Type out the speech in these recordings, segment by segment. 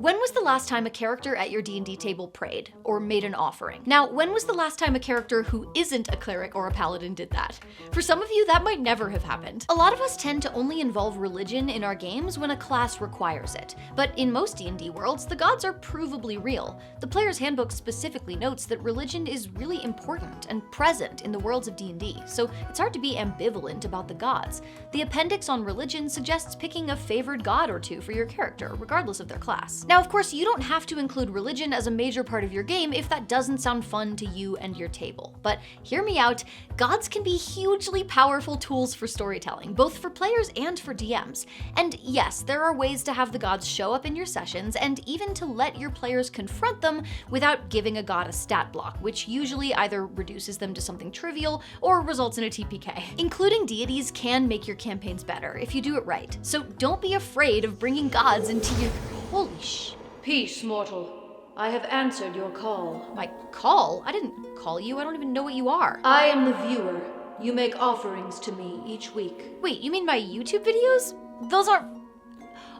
When was the last time a character at your D&D table prayed, or made an offering? Now, when was the last time a character who isn't a cleric or a paladin did that? For some of you, that might never have happened. A lot of us tend to only involve religion in our games when a class requires it, but in most D&D worlds, the gods are provably real. The Player's Handbook specifically notes that religion is really important and present in the worlds of D&D, so it's hard to be ambivalent about the gods. The appendix on religion suggests picking a favored god or two for your character, regardless of their class. Now, of course, you don't have to include religion as a major part of your game if that doesn't sound fun to you and your table. But hear me out, gods can be hugely powerful tools for storytelling, both for players and for DMs. And yes, there are ways to have the gods show up in your sessions and even to let your players confront them without giving a god a stat block, which usually either reduces them to something trivial or results in a TPK. Including deities can make your campaigns better if you do it right, so don't be afraid of bringing gods into your— Holy sh— Peace, mortal. I have answered your call. My call? I didn't call you. I don't even know what you are. I am the viewer. You make offerings to me each week. Wait, you mean my YouTube videos? Those aren't—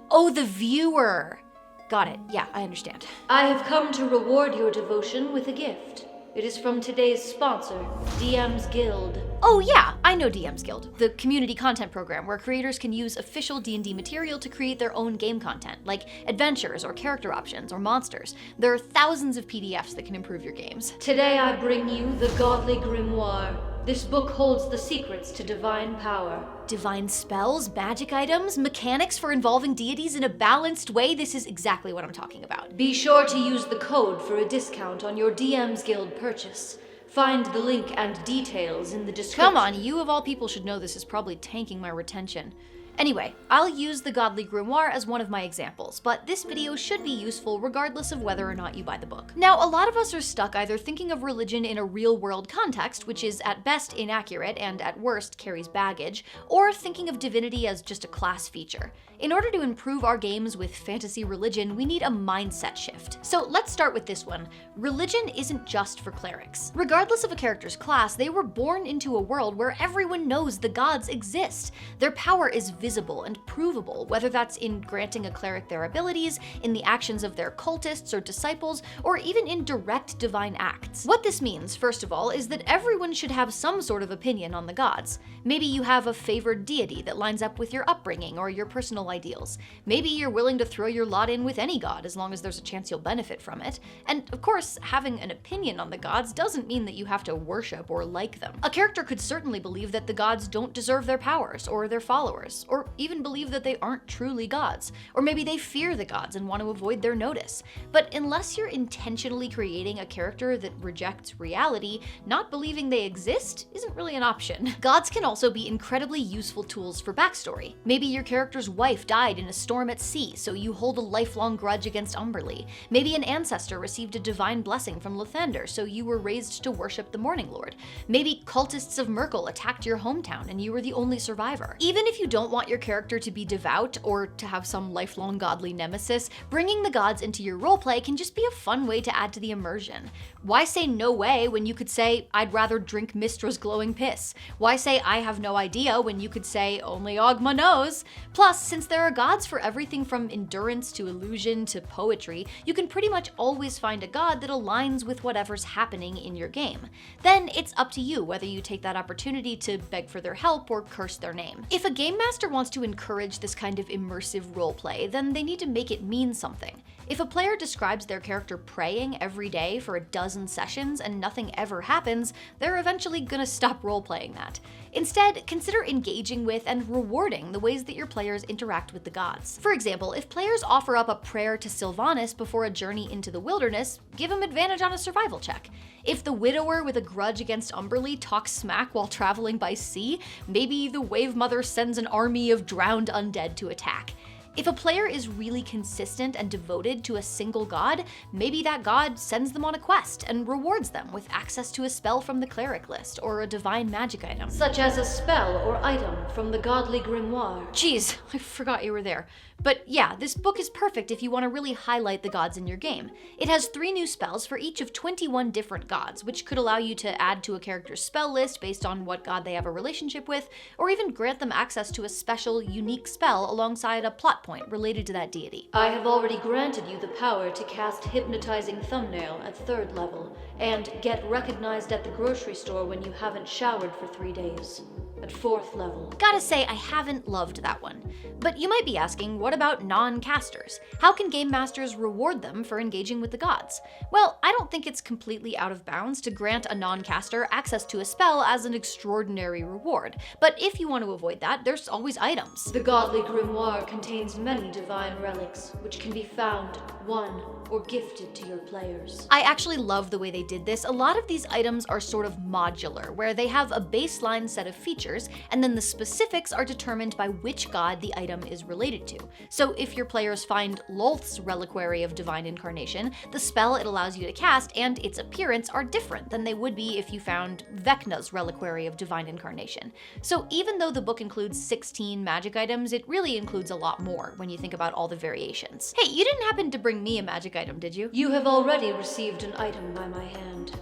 Oh, the viewer. Got it. Yeah, I understand. I have come to reward your devotion with a gift. It is from today's sponsor, DM's Guild. Oh yeah, I know DM's Guild, the community content program where creators can use official D&D material to create their own game content, like adventures or character options or monsters. There are thousands of PDFs that can improve your games. Today I bring you the Godly Grimoire. This book holds the secrets to divine power. Divine spells, magic items, mechanics for involving deities in a balanced way. This is exactly what I'm talking about. Be sure to use the code for a discount on your DM's Guild purchase. Find the link and details in the description. Come on, you of all people should know this is probably tanking my retention. Anyway, I'll use the Godly Grimoire as one of my examples, but this video should be useful regardless of whether or not you buy the book. Now, a lot of us are stuck either thinking of religion in a real-world context, which is at best inaccurate and at worst carries baggage, or thinking of divinity as just a class feature. In order to improve our games with fantasy religion, we need a mindset shift. So let's start with this one. Religion isn't just for clerics. Regardless of a character's class, they were born into a world where everyone knows the gods exist. Their power is visible and provable, whether that's in granting a cleric their abilities, in the actions of their cultists or disciples, or even in direct divine acts. What this means, first of all, is that everyone should have some sort of opinion on the gods. Maybe you have a favored deity that lines up with your upbringing or your personal ideals. Maybe you're willing to throw your lot in with any god as long as there's a chance you'll benefit from it. And of course, having an opinion on the gods doesn't mean that you have to worship or like them. A character could certainly believe that the gods don't deserve their powers or their followers, or even believe that they aren't truly gods. Or maybe they fear the gods and want to avoid their notice. But unless you're intentionally creating a character that rejects reality, not believing they exist isn't really an option. Gods can also be incredibly useful tools for backstory. Maybe your character's wife died in a storm at sea, so you hold a lifelong grudge against Umberlee. Maybe an ancestor received a divine blessing from Lathander, so you were raised to worship the Morning Lord. Maybe cultists of Merkel attacked your hometown and you were the only survivor. Even if you don't want your character to be devout or to have some lifelong godly nemesis, bringing the gods into your roleplay can just be a fun way to add to the immersion. Why say no way when you could say, I'd rather drink Mistra's glowing piss? Why say I have no idea when you could say only Ogma knows? Plus, since there are gods for everything from endurance to illusion to poetry, you can pretty much always find a god that aligns with whatever's happening in your game. Then it's up to you whether you take that opportunity to beg for their help or curse their name. If a game master wants to encourage this kind of immersive roleplay, then they need to make it mean something. If a player describes their character praying every day for a dozen sessions and nothing ever happens, they're eventually gonna stop roleplaying that. Instead, consider engaging with and rewarding the ways that your players interact with the gods. For example, if players offer up a prayer to Sylvanas before a journey into the wilderness, give them advantage on a survival check. If the widower with a grudge against Umberlee talks smack while traveling by sea, maybe the Wave Mother sends an army of drowned undead to attack. If a player is really consistent and devoted to a single god, maybe that god sends them on a quest and rewards them with access to a spell from the cleric list or a divine magic item. Such as a spell or item from the Godly Grimoire. Jeez, I forgot you were there. But yeah, this book is perfect if you want to really highlight the gods in your game. It has 3 new spells for each of 21 different gods, which could allow you to add to a character's spell list based on what god they have a relationship with, or even grant them access to a special, unique spell alongside a plot point related to that deity. I have already granted you the power to cast Hypnotizing Thumbnail at 3rd level, and get recognized at the grocery store when you haven't showered for 3 days at 4th level. Gotta say, I haven't loved that one. But you might be asking, what about non-casters? How can game masters reward them for engaging with the gods? Well, I don't think it's completely out of bounds to grant a non-caster access to a spell as an extraordinary reward. But if you want to avoid that, there's always items. The Godly Grimoire contains many divine relics, which can be found, won, or gifted to your players. I actually love the way they did this. A lot of these items are sort of modular, where they have a baseline set of features, and then the specifics are determined by which god the item is related to. So if your players find Lolth's Reliquary of Divine Incarnation, the spell it allows you to cast and its appearance are different than they would be if you found Vecna's Reliquary of Divine Incarnation. So even though the book includes 16 magic items, it really includes a lot more when you think about all the variations. Hey, you didn't happen to bring me a magic item, did you? You have already received an item by my hand.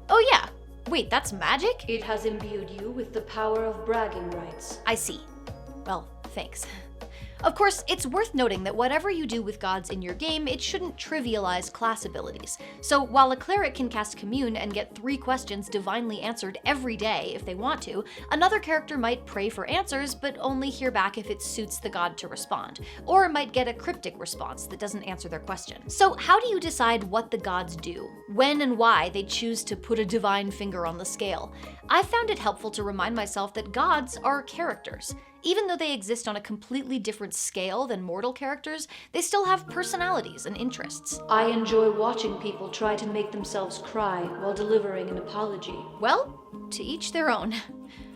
Oh yeah. Wait, that's magic? It has imbued you with the power of bragging rights. I see. Well, thanks. Of course, it's worth noting that whatever you do with gods in your game, it shouldn't trivialize class abilities. So while a cleric can cast Commune and get 3 questions divinely answered every day if they want to, another character might pray for answers but only hear back if it suits the god to respond, or might get a cryptic response that doesn't answer their question. So how do you decide what the gods do? When and why they choose to put a divine finger on the scale? I've found it helpful to remind myself that gods are characters. Even though they exist on a completely different scale than mortal characters, they still have personalities and interests. I enjoy watching people try to make themselves cry while delivering an apology. Well, to each their own.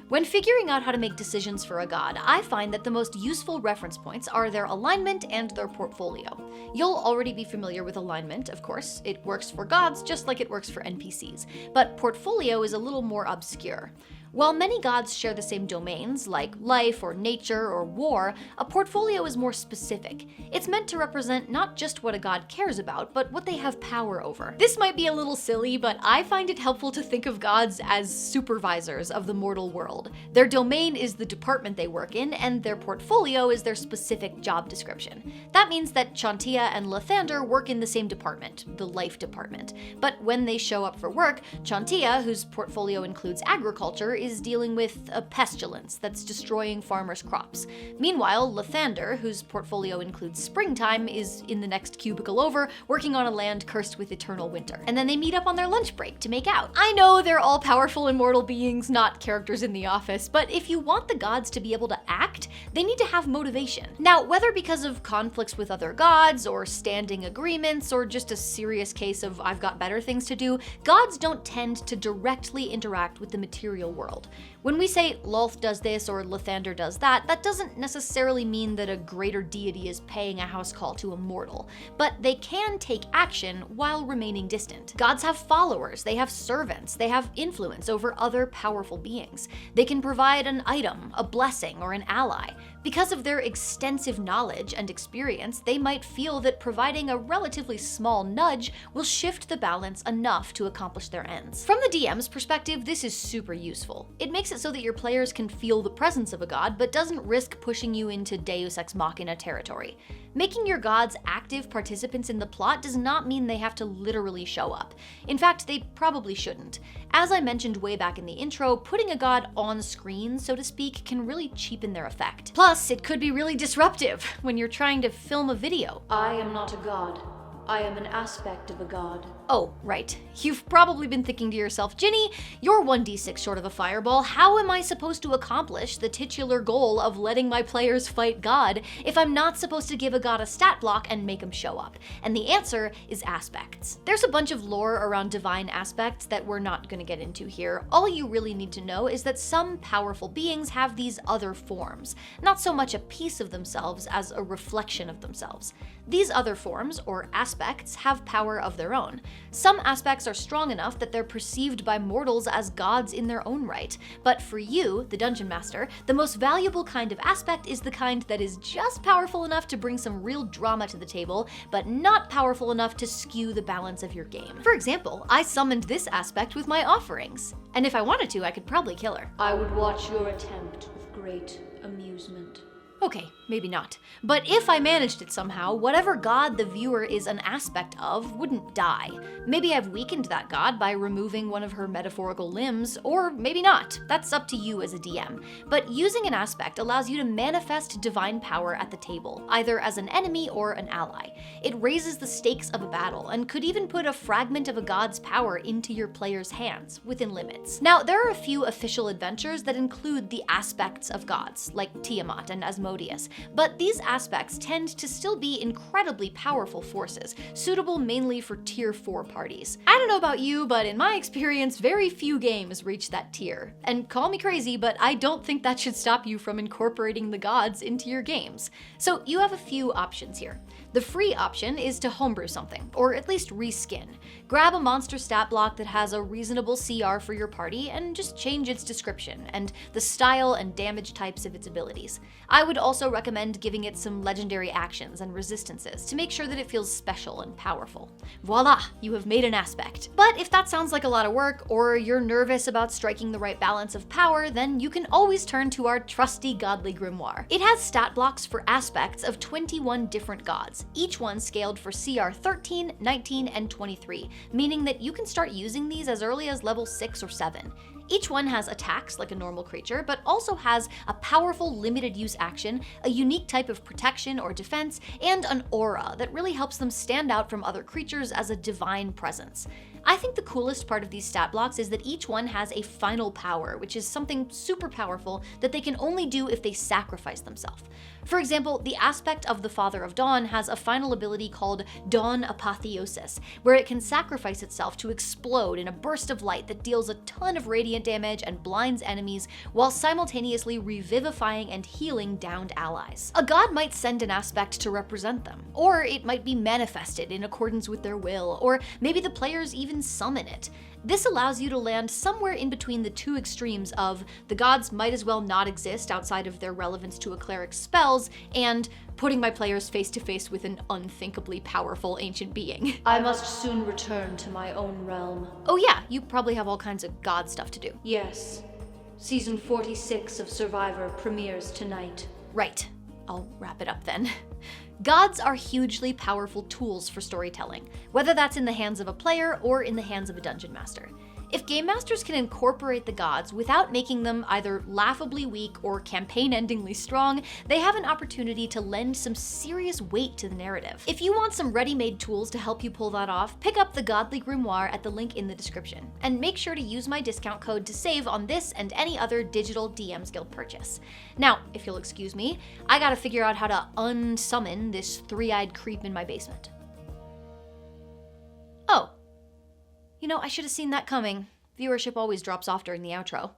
When figuring out how to make decisions for a god, I find that the most useful reference points are their alignment and their portfolio. You'll already be familiar with alignment, of course. It works for gods just like it works for NPCs. But portfolio is a little more obscure. While many gods share the same domains, like life or nature or war, a portfolio is more specific. It's meant to represent not just what a god cares about, but what they have power over. This might be a little silly, but I find it helpful to think of gods as supervisors of the mortal world. Their domain is the department they work in, and their portfolio is their specific job description. That means that Chauntea and Lathander work in the same department, the life department. But when they show up for work, Chauntea, whose portfolio includes agriculture, is dealing with a pestilence that's destroying farmers' crops. Meanwhile, Lathander, whose portfolio includes springtime, is in the next cubicle over, working on a land cursed with eternal winter. And then they meet up on their lunch break to make out. I know they're all powerful immortal beings, not characters in The Office, but if you want the gods to be able to act, they need to have motivation. Now, whether because of conflicts with other gods, or standing agreements, or just a serious case of I've got better things to do, gods don't tend to directly interact with the material world. When we say Lolth does this or Lathander does that, that doesn't necessarily mean that a greater deity is paying a house call to a mortal, but they can take action while remaining distant. Gods have followers, they have servants, they have influence over other powerful beings. They can provide an item, a blessing, or an ally. Because of their extensive knowledge and experience, they might feel that providing a relatively small nudge will shift the balance enough to accomplish their ends. From the DM's perspective, this is super useful. It makes it so that your players can feel the presence of a god, but doesn't risk pushing you into Deus Ex Machina territory. Making your gods active participants in the plot does not mean they have to literally show up. In fact, they probably shouldn't. As I mentioned way back in the intro, putting a god on screen, so to speak, can really cheapen their effect. Plus, it could be really disruptive when you're trying to film a video. I am not a god. I am an aspect of a god. Oh, right. You've probably been thinking to yourself, Ginny, you're 1d6 short of a fireball. How am I supposed to accomplish the titular goal of letting my players fight God if I'm not supposed to give a god a stat block and make him show up? And the answer is aspects. There's a bunch of lore around divine aspects that we're not going to get into here. All you really need to know is that some powerful beings have these other forms, not so much a piece of themselves as a reflection of themselves. These other forms, or aspects, have power of their own. Some aspects are strong enough that they're perceived by mortals as gods in their own right. But for you, the Dungeon Master, the most valuable kind of aspect is the kind that is just powerful enough to bring some real drama to the table, but not powerful enough to skew the balance of your game. For example, I summoned this aspect with my offerings. And if I wanted to, I could probably kill her. I would watch your attempt with great amusement. Okay, maybe not. But if I managed it somehow, whatever god the viewer is an aspect of wouldn't die. Maybe I've weakened that god by removing one of her metaphorical limbs, or maybe not. That's up to you as a DM. But using an aspect allows you to manifest divine power at the table, either as an enemy or an ally. It raises the stakes of a battle, and could even put a fragment of a god's power into your player's hands, within limits. Now, there are a few official adventures that include the aspects of gods, like Tiamat and Asmodeus, but these aspects tend to still be incredibly powerful forces, suitable mainly for tier 4 parties. I don't know about you, but in my experience, very few games reach that tier. And call me crazy, but I don't think that should stop you from incorporating the gods into your games. So you have a few options here. The free option is to homebrew something, or at least reskin. Grab a monster stat block that has a reasonable CR for your party and just change its description and the style and damage types of its abilities. I would also recommend giving it some legendary actions and resistances to make sure that it feels special and powerful. Voila, you have made an aspect. But if that sounds like a lot of work, or you're nervous about striking the right balance of power, then you can always turn to our trusty godly grimoire. It has stat blocks for aspects of 21 different gods, each one scaled for CR 13, 19, and 23, meaning that you can start using these as early as level 6 or 7. Each one has attacks like a normal creature, but also has a powerful limited use action, a unique type of protection or defense, and an aura that really helps them stand out from other creatures as a divine presence. I think the coolest part of these stat blocks is that each one has a final power, which is something super powerful that they can only do if they sacrifice themselves. For example, the aspect of the Father of Dawn has a final ability called Dawn Apotheosis, where it can sacrifice itself to explode in a burst of light that deals a ton of radiant damage and blinds enemies, while simultaneously revivifying and healing downed allies. A god might send an aspect to represent them, or it might be manifested in accordance with their will, or maybe the players even summon it. This allows you to land somewhere in between the two extremes of the gods might as well not exist outside of their relevance to a cleric's spells, and putting my players face to face with an unthinkably powerful ancient being. I must soon return to my own realm. Oh yeah, you probably have all kinds of god stuff to do. Yes. Season 46 of Survivor premieres tonight. Right. I'll wrap it up then. Gods are hugely powerful tools for storytelling, whether that's in the hands of a player or in the hands of a dungeon master. If game masters can incorporate the gods without making them either laughably weak or campaign-endingly strong, they have an opportunity to lend some serious weight to the narrative. If you want some ready-made tools to help you pull that off, pick up the Godly Grimoire at the link in the description, and make sure to use my discount code to save on this and any other digital DM's Guild purchase. Now, if you'll excuse me, I gotta figure out how to unsummon this three-eyed creep in my basement. Oh. You know, I should have seen that coming. Viewership always drops off during the outro.